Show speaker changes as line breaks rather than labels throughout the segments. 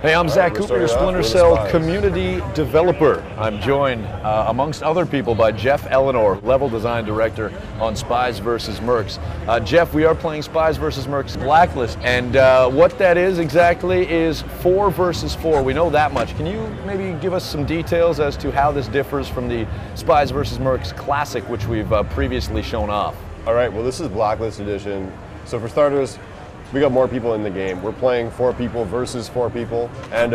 Hey, I'm Zach Cooper, your Splinter Cell community developer. I'm joined, amongst other people, by Jeff Eleanor, level design director on Spies vs. Mercs. Jeff, we are playing Spies vs. Mercs Blacklist, and what that is exactly is 4 versus 4. We know that much. Can you maybe give us some details as to how this differs from the Spies vs. Mercs Classic, which we've previously shown off?
All right, well, this is Blacklist Edition. So for starters, we got more people in the game. We're playing 4 people versus 4 people. And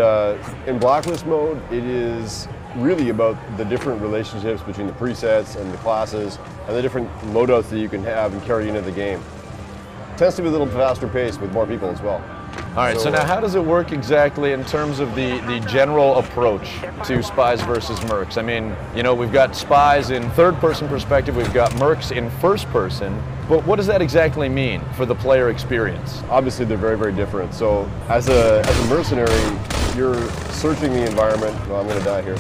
in Blacklist mode, it is really about the different relationships between the presets and the classes and the different loadouts that you can have and carry into the game. It tends to be a little faster paced with more people as well.
All right, so now how does it work exactly in terms of the general approach to Spies versus Mercs? I mean, you know, we've got Spies in third-person perspective, we've got Mercs in first-person, but what does that exactly mean for the player experience?
Obviously, they're very, very different. So as a mercenary, you're searching the environment. Well, I'm going to die here.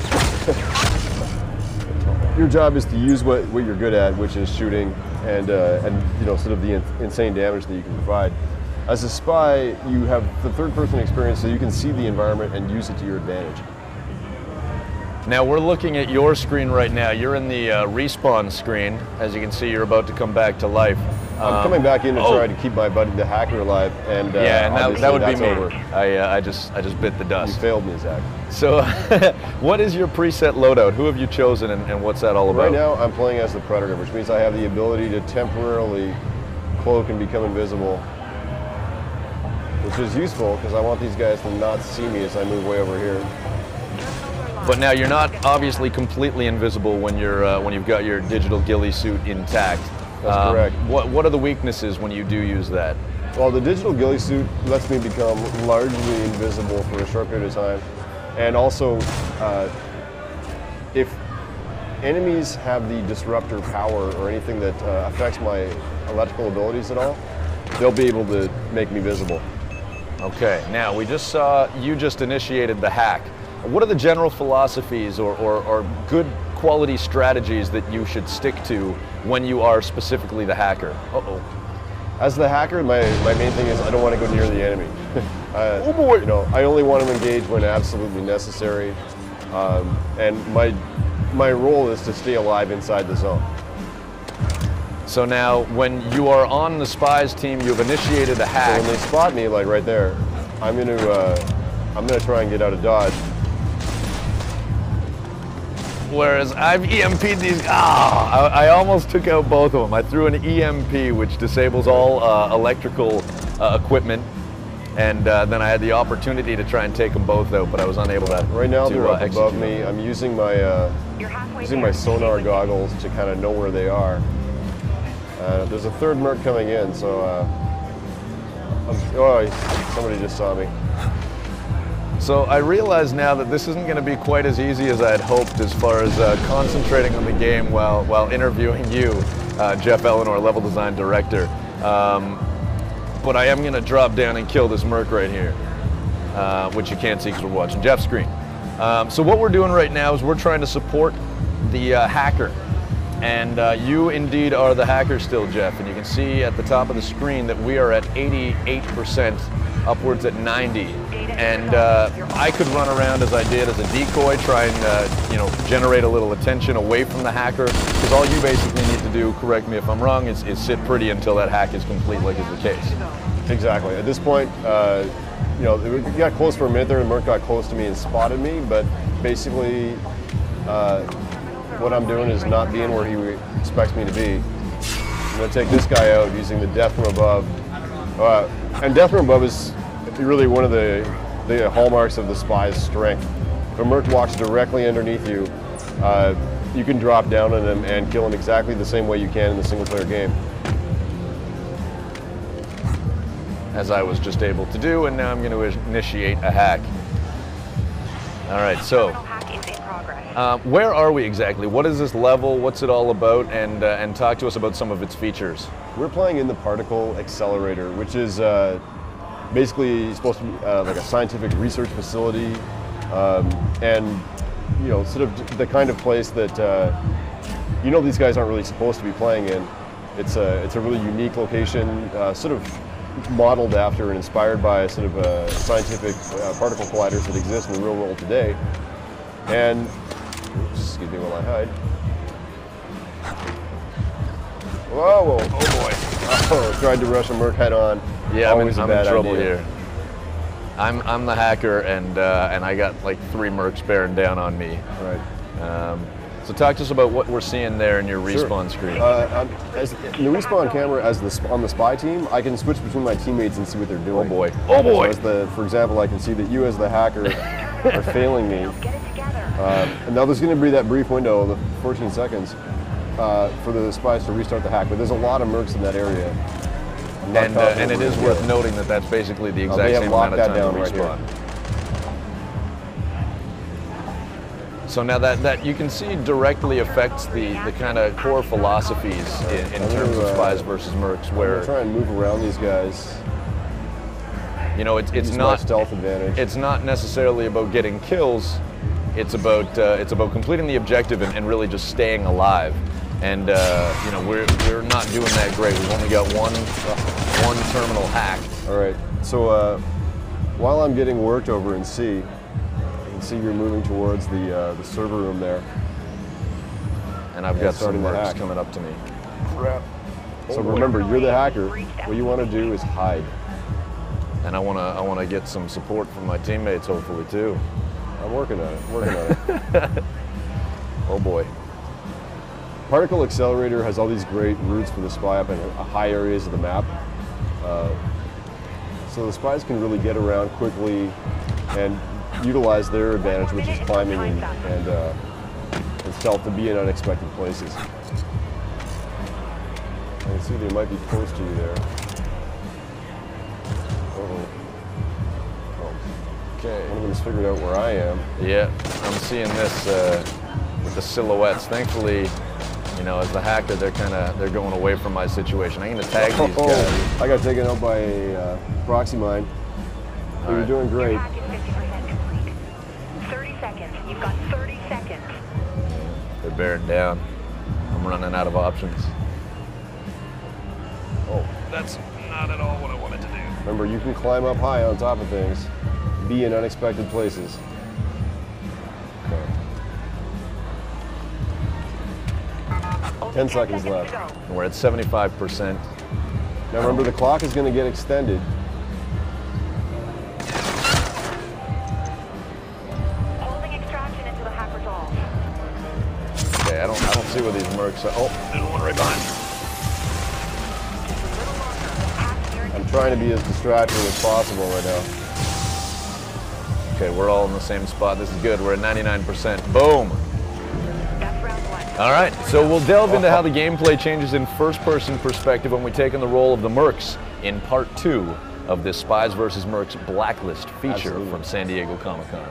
Your job is to use what you're good at, which is shooting and you know, sort of the insane damage that you can provide. As a spy, you have the third-person experience, so you can see the environment and use it to your advantage.
Now we're looking at your screen right now. You're in the respawn screen. As you can see, you're about to come back to life.
I'm coming back in to try to keep my buddy, the hacker, alive, and
yeah, and that would be me.
Over.
I just bit the dust.
You failed me, Zach.
So, what is your preset loadout? Who have you chosen, and what's that all about?
Right now, I'm playing as the Predator, which means I have the ability to temporarily cloak and become invisible, which is useful because I want these guys to not see me as I move way over here.
But now you're not obviously completely invisible when you've got your digital ghillie suit intact.
That's correct.
What are the weaknesses when you do use that?
Well, the digital ghillie suit lets me become largely invisible for a short period of time, and also if enemies have the disruptor power or anything that affects my electrical abilities at all, they'll be able to make me visible.
Okay, now we just saw you just initiated the hack. What are the general philosophies or good quality strategies that you should stick to when you are specifically the hacker? Uh-oh.
As the hacker, my main thing is I don't want to go near the enemy.
Oh boy!
You know, I only want to engage when absolutely necessary, and my role is to stay alive inside the zone.
So now, when you are on the Spies team, you've initiated a hack.
So when they spot me, like right there, I'm gonna try and get out of dodge.
Whereas I've EMP'd these. I almost took out both of them. I threw an EMP, which disables all electrical equipment, and then I had the opportunity to try and take them both out, but I was unable to.
Right now, they're up
execute
above me. I'm using my sonar goggles to kind of know where they are. There's a third Merc coming in, so somebody just saw me.
So I realize now that this isn't going to be quite as easy as I had hoped as far as concentrating on the game while interviewing you, Jeff Eleanor, level design director. But I am going to drop down and kill this Merc right here, which you can't see because we're watching Jeff's screen. So what we're doing right now is we're trying to support the hacker. And you indeed are the hacker still, Jeff, and you can see at the top of the screen that we are at 88%, upwards at 90. And I could run around as I did as a decoy, try and you know, generate a little attention away from the hacker, because all you basically need to do, correct me if I'm wrong, is sit pretty until that hack is complete, like is the case.
Exactly. At this point, you know, we got close for a minute there, and Merc got close to me and spotted me, but basically, what I'm doing is not being where he expects me to be. I'm going to take this guy out using the death from above. And death from above is really one of the hallmarks of the Spy's strength. If a Merc walks directly underneath you, you can drop down on him and kill him exactly the same way you can in the single-player game.
As I was just able to do, and now I'm going to initiate a hack. All right, so where are we exactly? What is this level? What's it all about? And talk to us about some of its features.
We're playing in the particle accelerator, which is basically supposed to be like a scientific research facility, and you know, sort of the kind of place that you know, these guys aren't really supposed to be playing in. It's a really unique location, sort of modeled after and inspired by sort of scientific particle colliders that exist in the real world today. And, oops, excuse me while I hide. Whoa, whoa.
Oh boy.
Oh, tried to rush a Merc head on.
Yeah, I'm in
Always a bad
trouble
idea.
here. I'm the hacker, and I got like 3 Mercs bearing down on me.
Right.
So talk to us about what we're seeing there in your respawn screen.
As the respawn camera, on the spy team, I can switch between my teammates and see what they're doing.
Oh boy. Oh boy.
So for example, I can see that you as the hacker are failing me. And now there's going to be that brief window, the 14 seconds, for the spies to restart the hack. But there's a lot of Mercs in that area.
And it is worth noting that that's basically the exact same amount of time to respawn. So now that you can see directly affects the kind of core philosophies in terms of Spies versus Mercs, where
I'm try and move around these guys.
You know, it's not
stealth advantage.
It's not necessarily about getting kills. It's about completing the objective and really just staying alive. And you know, we're not doing that great. We've only got one terminal hacked.
All right. So while I'm getting worked over in C, you can see you're moving towards the server room there.
And I've got some Mercs coming up to me. Crap.
So remember, you're the hacker. What you want to do is hide.
And I want to get some support from my teammates, hopefully too.
I'm working on it.
Oh boy.
Particle Accelerator has all these great routes for the spy up in high areas of the map. So the spies can really get around quickly and utilize their advantage, which is climbing and stealth, to be in unexpected places. I can see they might be close to you there.
Okay.
One of them's figured out where I am.
Yeah, I'm seeing this with the silhouettes. Thankfully, you know, as the hacker, they're going away from my situation. I'm gonna tag these guys.
I got taken out by a proxy mine. You're doing great.
30 seconds. You've got 30 seconds.
They're bearing down. I'm running out of options. Oh, that's not at all what I wanted to do.
Remember, you can climb up high on top of things, be in unexpected places. Okay. 10 seconds left.
We're at 75%.
Now remember, the clock is going to get extended.
Holding extraction until the hack resolves.
Okay, I don't see where these Mercs are. Oh, there's one right behind me.
I'm trying to be as distracting as possible right now.
Okay, we're all in the same spot. This is good. We're at 99%. Boom.
That's round 1.
All right, so we'll delve into how the gameplay changes in first-person perspective when we take on the role of the Mercs in part 2 of this Spies vs. Mercs Blacklist feature from San Diego Comic-Con.